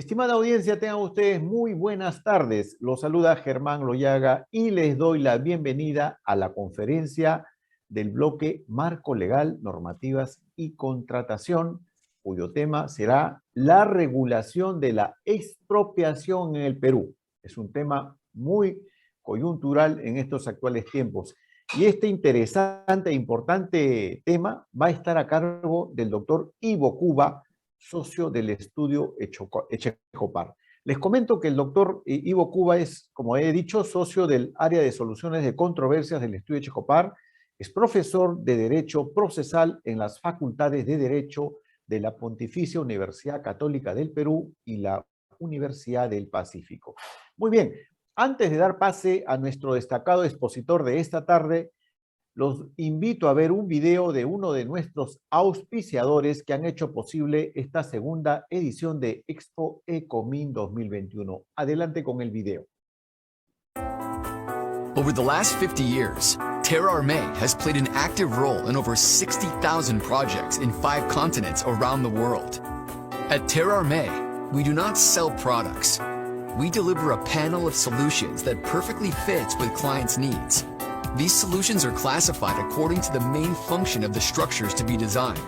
Estimada audiencia, tengan ustedes muy buenas tardes. Los saluda Germán Loyaga y les doy la bienvenida a la conferencia del bloque Marco Legal, Normativas y Contratación, cuyo tema será la regulación de la expropiación en el Perú. Es un tema muy coyuntural en estos actuales tiempos. Y este interesante e importante tema va a estar a cargo del doctor Ivo Cuba, socio del estudio Echecopar. Les comento que el doctor Ivo Cuba es, como he dicho, socio del área de soluciones de controversias del estudio Echecopar, es profesor de Derecho Procesal en las facultades de Derecho de la Pontificia Universidad Católica del Perú y la Universidad del Pacífico. Muy bien, antes de dar pase a nuestro destacado expositor de esta tarde, los invito a ver un video de uno de nuestros auspiciadores que han hecho posible esta segunda edición de Expo Ecomin 2021. Adelante con el video. Over the last 50 years, Terra Armé has played an active role in over 60,000 projects in 5 continents around the world. At Terra Armé, we do not sell products. We deliver a panel of solutions that perfectly fits with clients' needs. These solutions are classified according to the main function of the structures to be designed.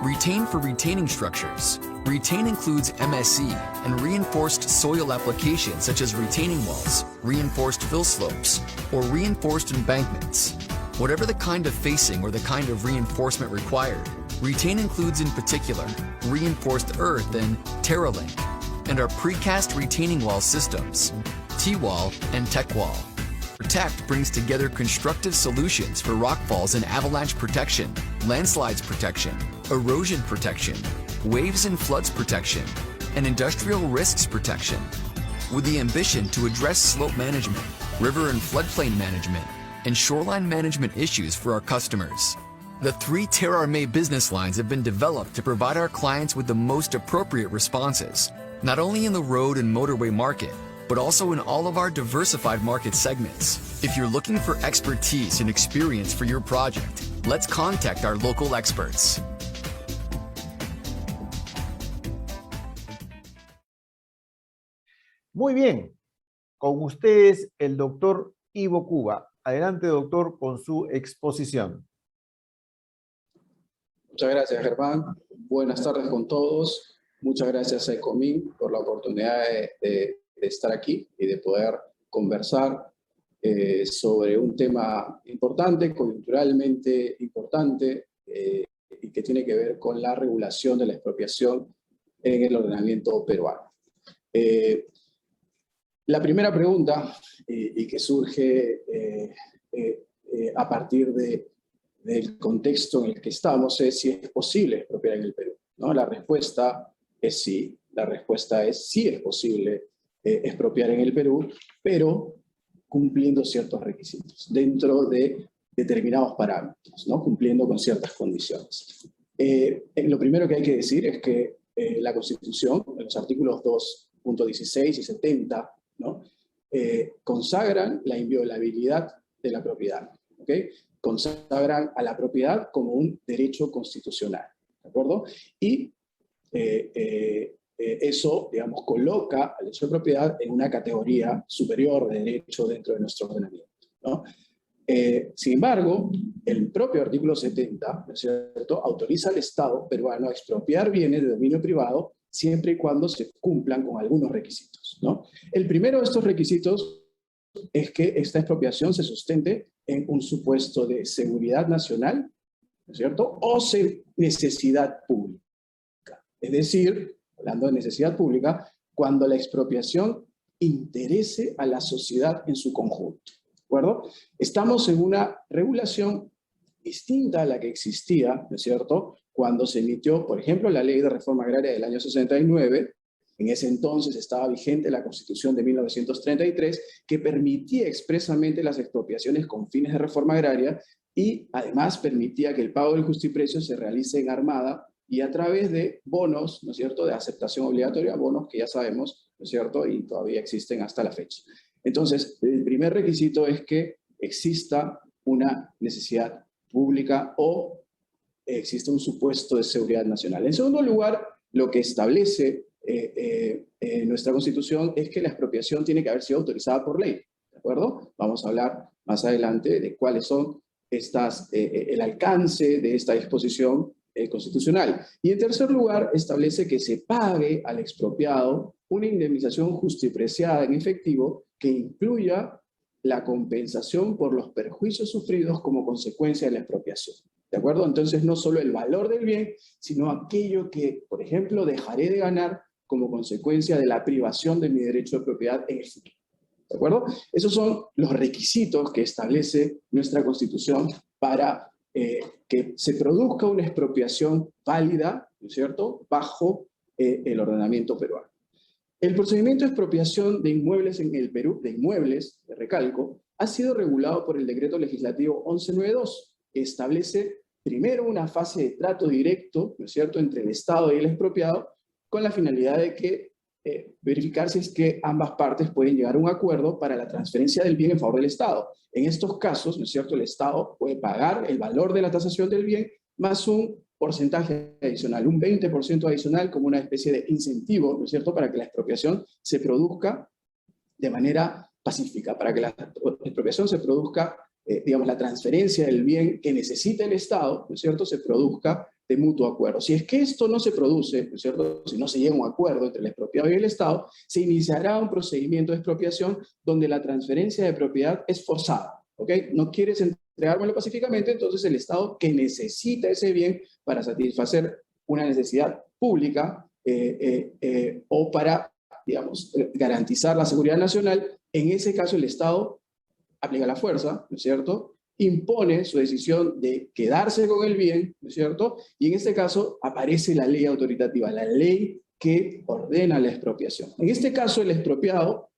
Retain for retaining structures. Retain includes MSE and reinforced soil applications such as retaining walls, reinforced fill slopes, or reinforced embankments. Whatever the kind of facing or the kind of reinforcement required, Retain includes in particular reinforced earth and TerraLink, and our precast retaining wall systems, T-Wall and TechWall. Protect brings together constructive solutions for rockfalls and avalanche protection, landslides protection, erosion protection, waves and floods protection, and industrial risks protection, with the ambition to address slope management, river and floodplain management, and shoreline management issues for our customers. The 3 Terra Armé business lines have been developed to provide our clients with the most appropriate responses, not only in the road and motorway market, but also in all of our diversified market segments. If you're looking for expertise and experience for your project, let's contact our local experts. Muy bien, con ustedes el doctor Ivo Cuba. Adelante, doctor, con su exposición. Muchas gracias, Germán. Buenas tardes con todos. Muchas gracias a Ecomin por la oportunidad de estar aquí y de poder conversar sobre un tema importante, coyunturalmente importante, y que tiene que ver con la regulación de la expropiación en el ordenamiento peruano. La primera pregunta, y que surge a partir del contexto en el que estamos, es si es posible expropiar en el Perú, ¿no? La respuesta es sí. La respuesta es sí, es posible expropiar en el Perú, pero cumpliendo ciertos requisitos, dentro de determinados parámetros, ¿no? Cumpliendo con ciertas condiciones. Lo primero que hay que decir es que la Constitución, en los artículos 2.16 y 70, ¿no? Consagran la inviolabilidad de la propiedad, ¿ok? Consagran a la propiedad como un derecho constitucional, ¿de acuerdo? Y eso, digamos, coloca al derecho de propiedad en una categoría superior de derecho dentro de nuestro ordenamiento, ¿no? Sin embargo, el propio artículo 70, ¿no es cierto?, autoriza al Estado peruano a expropiar bienes de dominio privado siempre y cuando se cumplan con algunos requisitos, ¿no? El primero de estos requisitos es que esta expropiación se sustente en un supuesto de seguridad nacional, ¿no es cierto?, o necesidad pública. Es decir, hablando de necesidad pública, cuando la expropiación interese a la sociedad en su conjunto, ¿de acuerdo? Estamos en una regulación distinta a la que existía, ¿no es cierto?, cuando se emitió, por ejemplo, la Ley de Reforma Agraria del año 69, en ese entonces estaba vigente la Constitución de 1933, que permitía expresamente las expropiaciones con fines de reforma agraria y además permitía que el pago del justiprecio se realice en armada y a través de bonos, ¿no es cierto?, de aceptación obligatoria, bonos que ya sabemos, ¿no es cierto?, y todavía existen hasta la fecha. Entonces, el primer requisito es que exista una necesidad pública o existe un supuesto de seguridad nacional. En segundo lugar, lo que establece nuestra Constitución es que la expropiación tiene que haber sido autorizada por ley, ¿de acuerdo? Vamos a hablar más adelante de cuáles son el alcance de esta disposición constitucional. Y en tercer lugar, establece que se pague al expropiado una indemnización justipreciada en efectivo que incluya la compensación por los perjuicios sufridos como consecuencia de la expropiación. ¿De acuerdo? Entonces, no solo el valor del bien, sino aquello que, por ejemplo, dejaré de ganar como consecuencia de la privación de mi derecho de propiedad en el futuro. ¿De acuerdo? Esos son los requisitos que establece nuestra Constitución para que se produzca una expropiación válida, ¿no es cierto?, bajo el ordenamiento peruano. El procedimiento de expropiación de inmuebles en el Perú, de inmuebles, de recalco, ha sido regulado por el Decreto Legislativo 1192, que establece primero una fase de trato directo, ¿no es cierto?, entre el Estado y el expropiado, con la finalidad de que verificar si es que ambas partes pueden llegar a un acuerdo para la transferencia del bien en favor del Estado. En estos casos, ¿no es cierto?, el Estado puede pagar el valor de la tasación del bien más un porcentaje adicional, un 20% adicional como una especie de incentivo, ¿no es cierto?, para que la expropiación se produzca de manera pacífica, para que la expropiación se produzca, digamos, la transferencia del bien que necesita el Estado, ¿no es cierto?, se produzca de mutuo acuerdo. Si es que esto no se produce, ¿no es cierto?, si no se llega a un acuerdo entre el expropiado y el Estado, se iniciará un procedimiento de expropiación donde la transferencia de propiedad es forzada, ¿ok? No quieres entregármelo pacíficamente, entonces el Estado, que necesita ese bien para satisfacer una necesidad pública o para, digamos, garantizar la seguridad nacional, en ese caso el Estado aplica la fuerza, ¿no es cierto?, impone su decisión de quedarse con el bien, ¿no es cierto?, y en este caso aparece la ley autoritativa, la ley que ordena la expropiación. En este caso el expropiado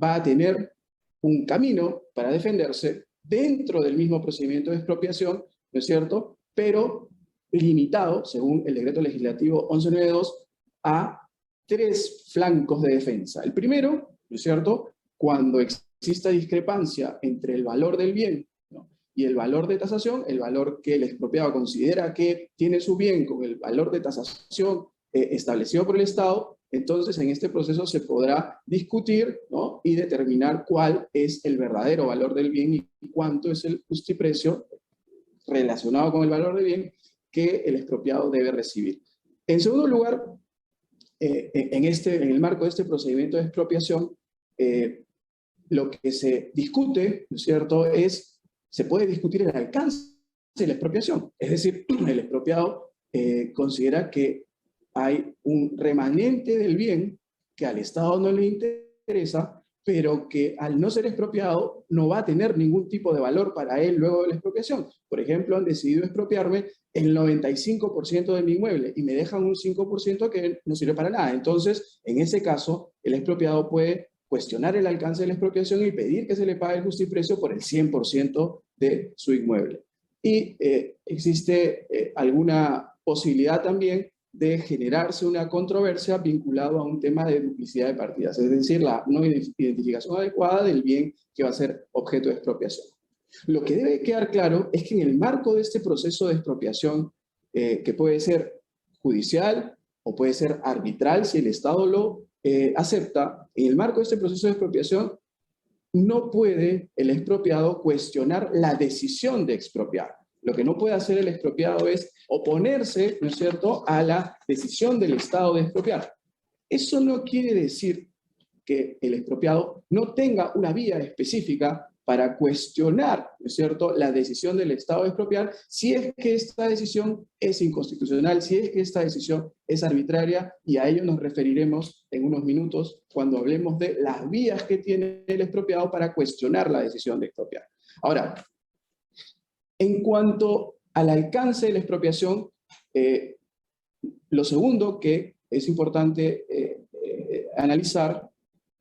va a tener un camino para defenderse dentro del mismo procedimiento de expropiación, ¿no es cierto?, pero limitado, según el Decreto Legislativo 1192, a 3 flancos de defensa. El primero, ¿no es cierto?, cuando exista discrepancia entre el valor del bien, ¿no?, y el valor de tasación, el valor que el expropiado considera que tiene su bien con el valor de tasación establecido por el Estado, entonces en este proceso se podrá discutir, ¿no?, y determinar cuál es el verdadero valor del bien y cuánto es el justiprecio relacionado con el valor del bien que el expropiado debe recibir. En segundo lugar, en el marco de este procedimiento de expropiación, lo que se discute, ¿no es cierto?, se puede discutir el alcance de la expropiación. Es decir, el expropiado considera que hay un remanente del bien que al Estado no le interesa, pero que al no ser expropiado no va a tener ningún tipo de valor para él luego de la expropiación. Por ejemplo, han decidido expropiarme el 95% de mi inmueble y me dejan un 5% que no sirve para nada. Entonces, en ese caso, el expropiado puede cuestionar el alcance de la expropiación y pedir que se le pague el justiprecio por el 100% de su inmueble. Y existe alguna posibilidad también de generarse una controversia vinculada a un tema de duplicidad de partidas, es decir, la no identificación adecuada del bien que va a ser objeto de expropiación. Lo que debe quedar claro es que en el marco de este proceso de expropiación, que puede ser judicial o puede ser arbitral si el Estado lo acepta, en el marco de este proceso de expropiación no puede el expropiado cuestionar la decisión de expropiar. Lo que no puede hacer el expropiado es oponerse, ¿no es cierto?, a la decisión del Estado de expropiar. Eso no quiere decir que el expropiado no tenga una vía específica para cuestionar, ¿no es cierto?, la decisión del Estado de expropiar, si es que esta decisión es inconstitucional, si es que esta decisión es arbitraria, y a ello nos referiremos en unos minutos cuando hablemos de las vías que tiene el expropiado para cuestionar la decisión de expropiar. Ahora, en cuanto al alcance de la expropiación, lo segundo que es importante analizar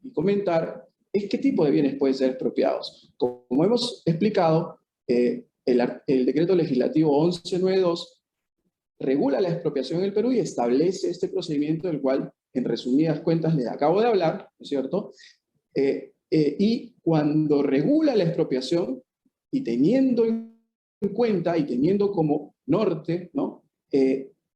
y comentar es qué tipo de bienes pueden ser expropiados. Como hemos explicado, el Decreto Legislativo 1192 regula la expropiación en el Perú y establece este procedimiento del cual, en resumidas cuentas, les acabo de hablar, ¿no es cierto? Y cuando regula la expropiación, y teniendo en cuenta y teniendo como norte, ¿no?,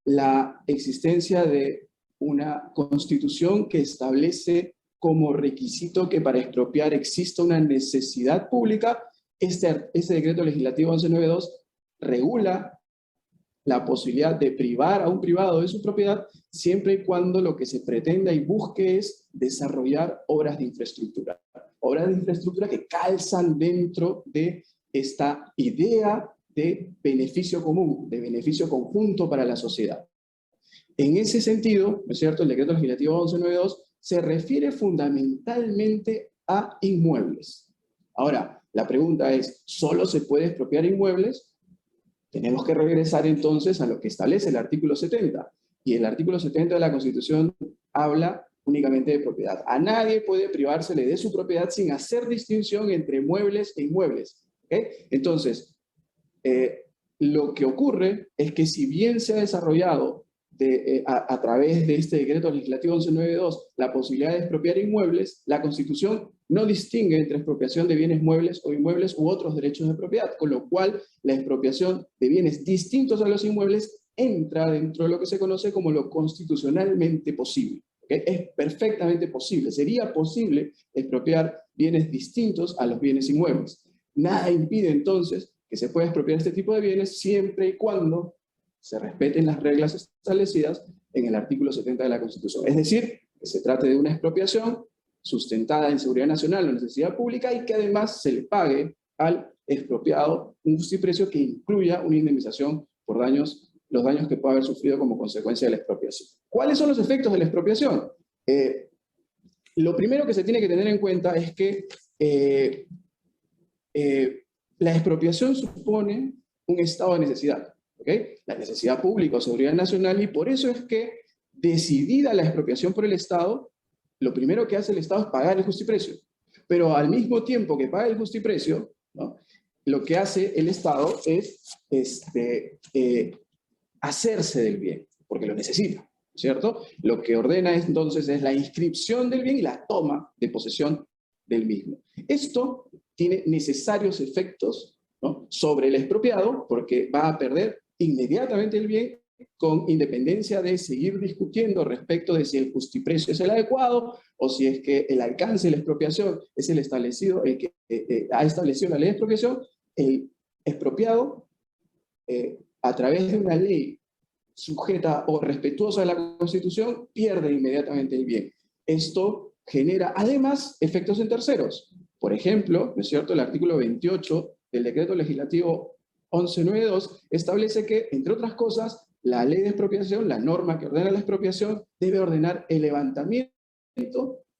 la existencia de una constitución que establece como requisito que para expropiar exista una necesidad pública. Este decreto legislativo 1192 regula la posibilidad de privar a un privado de su propiedad siempre y cuando lo que se pretenda y busque es desarrollar obras de infraestructura. Obras de infraestructura que calzan dentro de esta idea de beneficio común, de beneficio conjunto para la sociedad. En ese sentido, ¿no es cierto?, el decreto legislativo 1192 se refiere fundamentalmente a inmuebles. Ahora, la pregunta es, ¿solo se puede expropiar inmuebles? Tenemos que regresar entonces a lo que establece el artículo 70. Y el artículo 70 de la Constitución habla únicamente de propiedad. A nadie puede privársele de su propiedad sin hacer distinción entre muebles e inmuebles. ¿Okay? Entonces, lo que ocurre es que si bien se ha desarrollado a través de este decreto legislativo 1192 la posibilidad de expropiar inmuebles, la Constitución no distingue entre expropiación de bienes muebles o inmuebles u otros derechos de propiedad, con lo cual la expropiación de bienes distintos a los inmuebles entra dentro de lo que se conoce como lo constitucionalmente posible. ¿Okay? Es perfectamente posible, sería posible expropiar bienes distintos a los bienes inmuebles. Nada impide entonces que se pueda expropiar este tipo de bienes siempre y cuando se respeten las reglas establecidas en el artículo 70 de la Constitución. Es decir, que se trate de una expropiación sustentada en seguridad nacional o necesidad pública y que además se le pague al expropiado un justiprecio que incluya una indemnización por los daños que pueda haber sufrido como consecuencia de la expropiación. ¿Cuáles son los efectos de la expropiación? Lo primero que se tiene que tener en cuenta es que la expropiación supone un estado de necesidad. ¿Okay? La necesidad pública o seguridad nacional, y por eso es que, decidida la expropiación por el Estado, lo primero que hace el Estado es pagar el justiprecio. Pero al mismo tiempo que paga el justiprecio, ¿no?, lo que hace el Estado es hacerse del bien, porque lo necesita, ¿cierto? Lo que ordena entonces es la inscripción del bien y la toma de posesión del mismo. Esto tiene necesarios efectos, ¿no?, sobre el expropiado, porque va a perder inmediatamente el bien, con independencia de seguir discutiendo respecto de si el justiprecio es el adecuado, o si es que el alcance de la expropiación es el establecido, el que ha establecido la ley de expropiación. El expropiado, a través de una ley sujeta o respetuosa de la Constitución, pierde inmediatamente el bien. Esto genera además efectos en terceros. Por ejemplo, ¿no es cierto?, el artículo 28 del decreto legislativo 1192 establece que, entre otras cosas, la ley de expropiación, la norma que ordena la expropiación, debe ordenar el levantamiento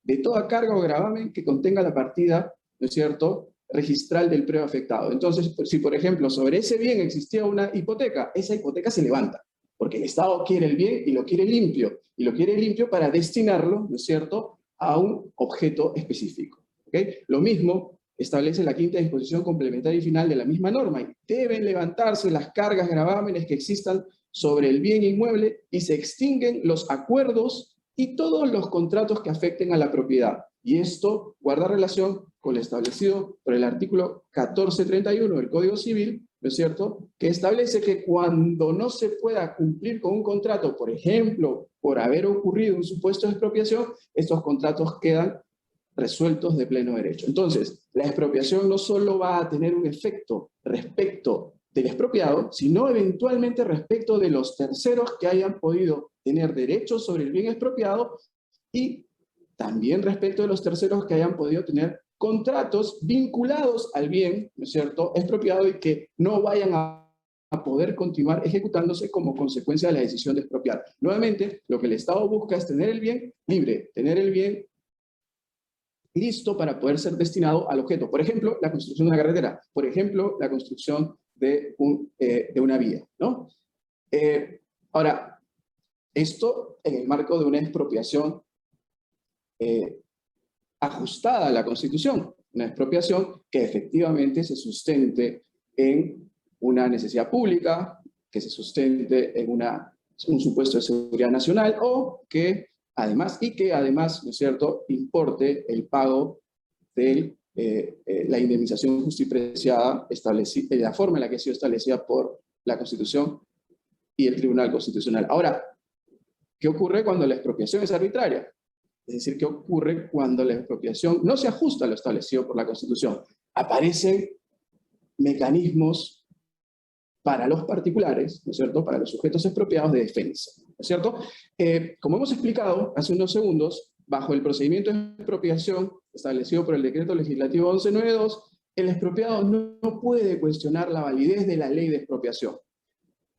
de toda carga o gravamen que contenga la partida, ¿no es cierto?, registral del previo afectado. Entonces, si por ejemplo sobre ese bien existía una hipoteca, esa hipoteca se levanta, porque el Estado quiere el bien y lo quiere limpio para destinarlo, ¿no es cierto?, a un objeto específico. ¿Okay? Lo mismo establece la quinta disposición complementaria y final de la misma norma, y deben levantarse las cargas gravámenes que existan sobre el bien inmueble y se extinguen los acuerdos y todos los contratos que afecten a la propiedad. Y esto guarda relación con lo establecido por el artículo 1431 del Código Civil, ¿no es cierto?, que establece que cuando no se pueda cumplir con un contrato, por ejemplo, por haber ocurrido un supuesto de expropiación, estos contratos quedan resueltos de pleno derecho. Entonces, la expropiación no solo va a tener un efecto respecto del expropiado, sino eventualmente respecto de los terceros que hayan podido tener derechos sobre el bien expropiado, y también respecto de los terceros que hayan podido tener contratos vinculados al bien, ¿no es cierto?, expropiado, y que no vayan a poder continuar ejecutándose como consecuencia de la decisión de expropiar. Nuevamente, lo que el Estado busca es tener el bien libre, tener el bien listo para poder ser destinado al objeto. Por ejemplo, la construcción de una carretera. Por ejemplo, la construcción de una vía, ¿no? Ahora, esto en el marco de una expropiación ajustada a la Constitución. Una expropiación que efectivamente se sustente en una necesidad pública, que se sustente en un supuesto de seguridad nacional, o que además, ¿no es cierto?, importe el pago de la indemnización justipreciada establecida, de la forma en la que ha sido establecida por la Constitución y el Tribunal Constitucional. Ahora, ¿Qué ocurre cuando la expropiación es arbitraria? Es decir, ¿qué ocurre cuando la expropiación no se ajusta a lo establecido por la Constitución? Aparecen mecanismos para los particulares, ¿no es cierto?, para los sujetos expropiados de defensa, ¿no es cierto? Como hemos explicado hace unos segundos, bajo el procedimiento de expropiación establecido por el Decreto Legislativo 1192, el expropiado no puede cuestionar la validez de la ley de expropiación.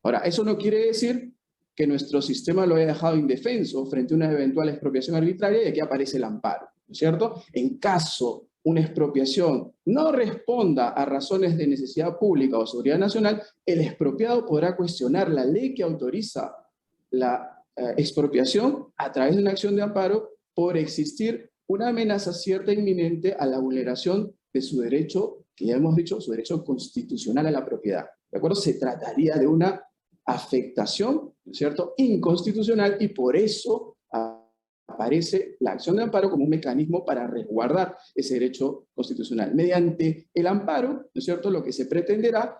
Ahora, eso no quiere decir que nuestro sistema lo haya dejado indefenso frente a una eventual expropiación arbitraria, y aquí aparece el amparo, ¿no es cierto? En caso una expropiación no responda a razones de necesidad pública o seguridad nacional, el expropiado podrá cuestionar la ley que autoriza la expropiación a través de una acción de amparo por existir una amenaza cierta e inminente a la vulneración de su derecho, que ya hemos dicho, su derecho constitucional a la propiedad. ¿De acuerdo? Se trataría de una afectación, ¿no es cierto?, inconstitucional, y por eso aparece la acción de amparo como un mecanismo para resguardar ese derecho constitucional. Mediante el amparo, ¿no es cierto?, lo que se pretenderá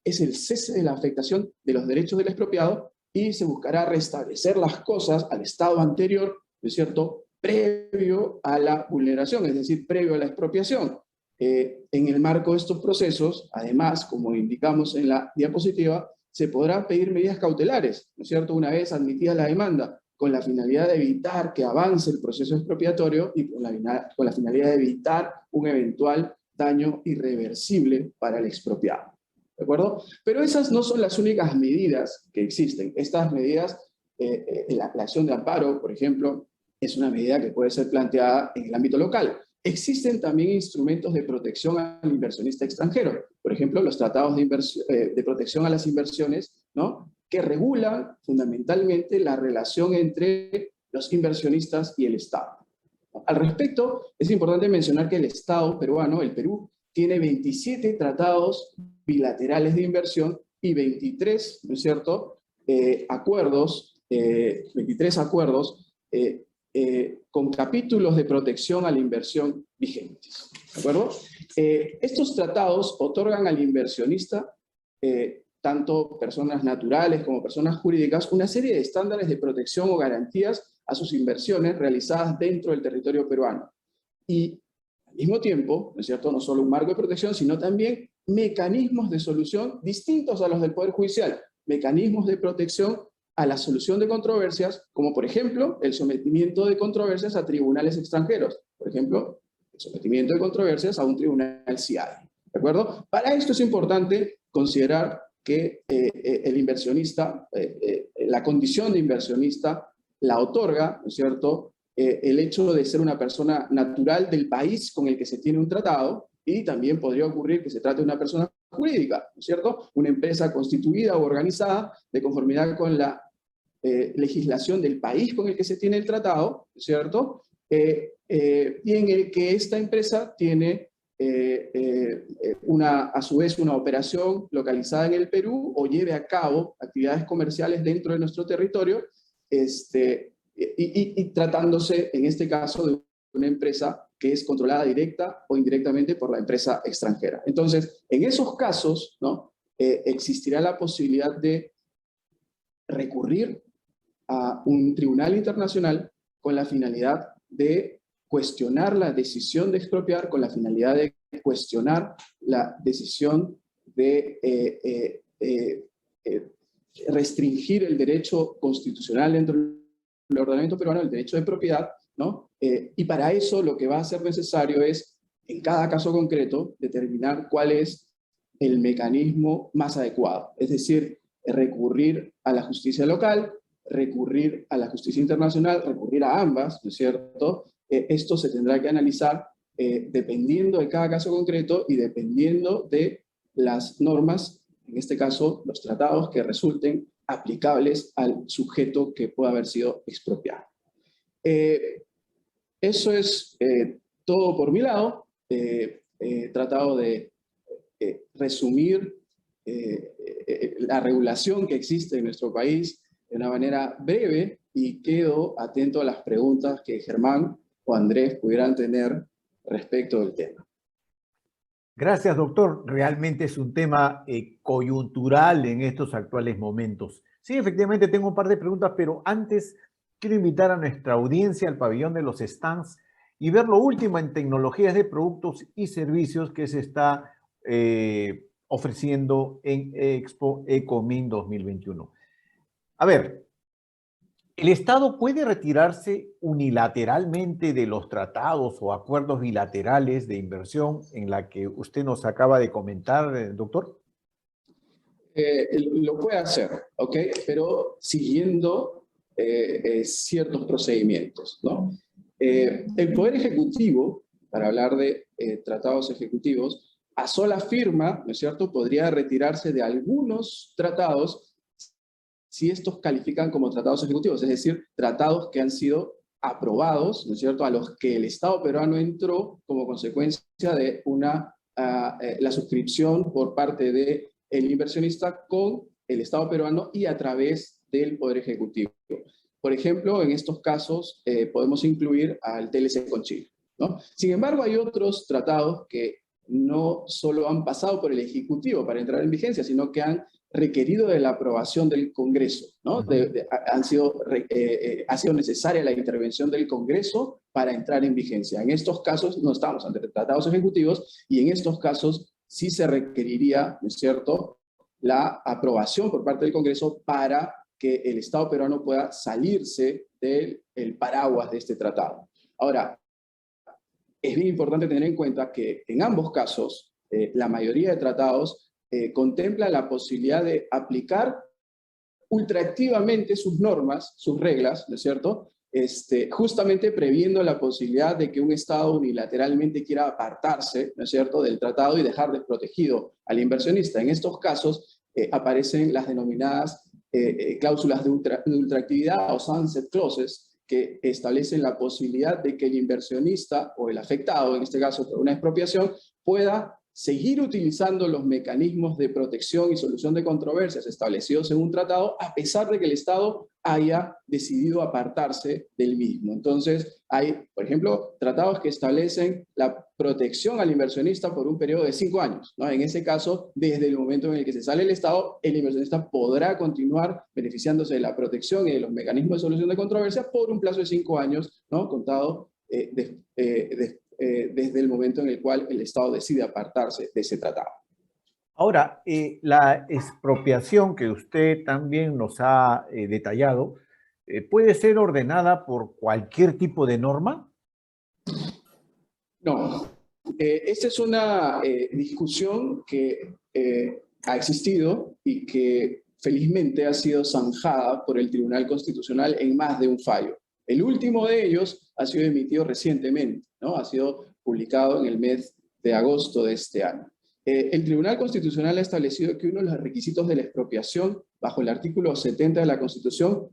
es el cese de la afectación de los derechos del expropiado y se buscará restablecer las cosas al estado anterior, ¿no es cierto?, previo a la vulneración, es decir, previo a la expropiación. En el marco de estos procesos, además, como indicamos en la diapositiva, se podrán pedir medidas cautelares, ¿no es cierto?, una vez admitida la demanda, con la finalidad de evitar que avance el proceso expropiatorio y con la finalidad de evitar un eventual daño irreversible para el expropiado. ¿De acuerdo? Pero esas no son las únicas medidas que existen. Estas medidas, la acción de amparo, por ejemplo, es una medida que puede ser planteada en el ámbito local. Existen también instrumentos de protección al inversionista extranjero. Por ejemplo, los tratados de protección a las inversiones, ¿no?, que regulan fundamentalmente la relación entre los inversionistas y el Estado. Al respecto, es importante mencionar que el Estado peruano, el Perú, tiene 27 tratados bilaterales de inversión y 23, ¿no es cierto?, acuerdos, 23 acuerdos con capítulos de protección a la inversión vigentes. ¿De acuerdo? Estos tratados otorgan al inversionista, tanto personas naturales como personas jurídicas, una serie de estándares de protección o garantías a sus inversiones realizadas dentro del territorio peruano. Y al mismo tiempo, ¿no es cierto?, no solo un marco de protección, sino también mecanismos de solución distintos a los del Poder Judicial, mecanismos de protección a la solución de controversias, como por ejemplo el sometimiento de controversias a tribunales extranjeros, por ejemplo, el sometimiento de controversias a un tribunal CIADE. ¿De acuerdo? Para esto es importante considerar que el inversionista, la condición de inversionista la otorga, ¿no es cierto?, el hecho de ser una persona natural del país con el que se tiene un tratado, y también podría ocurrir que se trate de una persona jurídica, ¿no es cierto?, una empresa constituida o organizada de conformidad con la legislación del país con el que se tiene el tratado, ¿no es cierto?, y en el que esta empresa tiene a su vez una operación localizada en el Perú o lleve a cabo actividades comerciales dentro de nuestro territorio, y tratándose en este caso de una empresa que es controlada directa o indirectamente por la empresa extranjera. Entonces, en esos casos, ¿no?, existirá la posibilidad de recurrir a un tribunal internacional con la finalidad de cuestionar la decisión de expropiar, con la finalidad de cuestionar la decisión de restringir el derecho constitucional dentro del ordenamiento peruano, el derecho de propiedad, ¿no? Y para eso lo que va a ser necesario es, en cada caso concreto, determinar cuál es el mecanismo más adecuado. Es decir, recurrir a la justicia local, recurrir a la justicia internacional, recurrir a ambas, ¿no es cierto? Esto se tendrá que analizar dependiendo de cada caso concreto y dependiendo de las normas, en este caso los tratados que resulten aplicables al sujeto que pueda haber sido expropiado. Eso es todo por mi lado. He tratado de resumir la regulación que existe en nuestro país de una manera breve y quedo atento a las preguntas que Germán o Andrés pudieran tener respecto del tema. Gracias, doctor. Realmente es un tema coyuntural en estos actuales momentos. Sí, efectivamente tengo un par de preguntas, pero antes quiero invitar a nuestra audiencia al pabellón de los stands y ver lo último en tecnologías de productos y servicios que se está ofreciendo en Expo Ecomin 2021. A ver, ¿el Estado puede retirarse unilateralmente de los tratados o acuerdos bilaterales de inversión en la que usted nos acaba de comentar, doctor? Lo puede hacer, ¿ok? Pero siguiendo ciertos procedimientos, ¿no? El Poder Ejecutivo, para hablar de tratados ejecutivos, a sola firma, ¿no es cierto?, podría retirarse de algunos tratados si estos califican como tratados ejecutivos, es decir, tratados que han sido aprobados, ¿no es cierto?, a los que el Estado peruano entró como consecuencia de la suscripción por parte del inversionista con el Estado peruano y a través del Poder Ejecutivo. Por ejemplo, en estos casos podemos incluir al TLC con Chile, ¿no? Sin embargo, hay otros tratados que no solo han pasado por el Ejecutivo para entrar en vigencia, sino que han requerido de la aprobación del Congreso, ¿no? Ha sido necesaria la intervención del Congreso para entrar en vigencia. En estos casos no estamos ante tratados ejecutivos y en estos casos sí se requeriría, ¿no es cierto?, la aprobación por parte del Congreso para que el Estado peruano pueda salirse del paraguas de este tratado. Ahora, es bien importante tener en cuenta que en ambos casos, la mayoría de tratados contempla la posibilidad de aplicar ultraactivamente sus normas, sus reglas, ¿no es cierto?, justamente previendo la posibilidad de que un Estado unilateralmente quiera apartarse, ¿no es cierto?, del tratado y dejar desprotegido al inversionista. En estos casos aparecen las denominadas cláusulas de ultraactividad o sunset clauses, que establecen la posibilidad de que el inversionista o el afectado, en este caso por una expropiación, pueda seguir utilizando los mecanismos de protección y solución de controversias establecidos en un tratado, a pesar de que el Estado haya decidido apartarse del mismo. Entonces, hay, por ejemplo, tratados que establecen la protección al inversionista por un periodo de 5 años, ¿no? En ese caso, desde el momento en el que se sale el Estado, el inversionista podrá continuar beneficiándose de la protección y de los mecanismos de solución de controversias por un plazo de 5 años, ¿no?, contado desde el momento en el cual el Estado decide apartarse de ese tratado. Ahora, la expropiación que usted también nos ha detallado, ¿puede ser ordenada por cualquier tipo de norma? No. Esta es una discusión que ha existido y que felizmente ha sido zanjada por el Tribunal Constitucional en más de un fallo. El último de ellos ha sido emitido recientemente, ¿no? Ha sido publicado en el mes de agosto de este año. El Tribunal Constitucional ha establecido que uno de los requisitos de la expropiación, bajo el artículo 70 de la Constitución,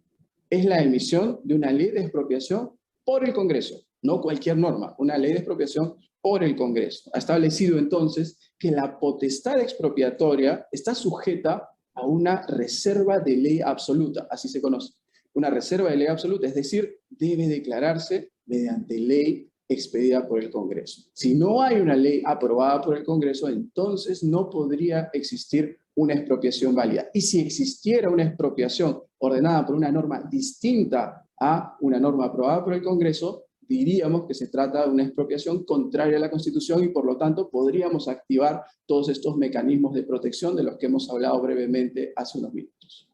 es la emisión de una ley de expropiación por el Congreso, no cualquier norma, una ley de expropiación por el Congreso. Ha establecido entonces que la potestad expropiatoria está sujeta a una reserva de ley absoluta, así se conoce. Una reserva de ley absoluta, es decir, debe declararse mediante ley expedida por el Congreso. Si no hay una ley aprobada por el Congreso, entonces no podría existir una expropiación válida. Y si existiera una expropiación ordenada por una norma distinta a una norma aprobada por el Congreso, diríamos que se trata de una expropiación contraria a la Constitución y por lo tanto podríamos activar todos estos mecanismos de protección de los que hemos hablado brevemente hace unos minutos.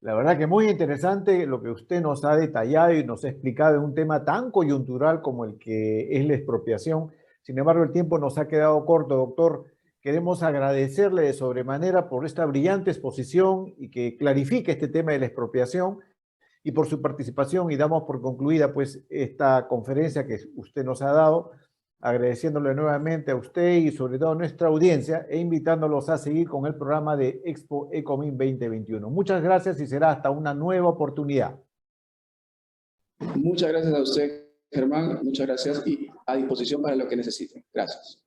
La verdad que muy interesante lo que usted nos ha detallado y nos ha explicado en un tema tan coyuntural como el que es la expropiación. Sin embargo, el tiempo nos ha quedado corto, doctor. Queremos agradecerle de sobremanera por esta brillante exposición y que clarifique este tema de la expropiación y por su participación, y damos por concluida pues esta conferencia que usted nos ha dado, agradeciéndole nuevamente a usted y sobre todo a nuestra audiencia e invitándolos a seguir con el programa de Expo Ecomin 2021. Muchas gracias y será hasta una nueva oportunidad. Muchas gracias a usted, Germán. Muchas gracias y a disposición para lo que necesiten. Gracias.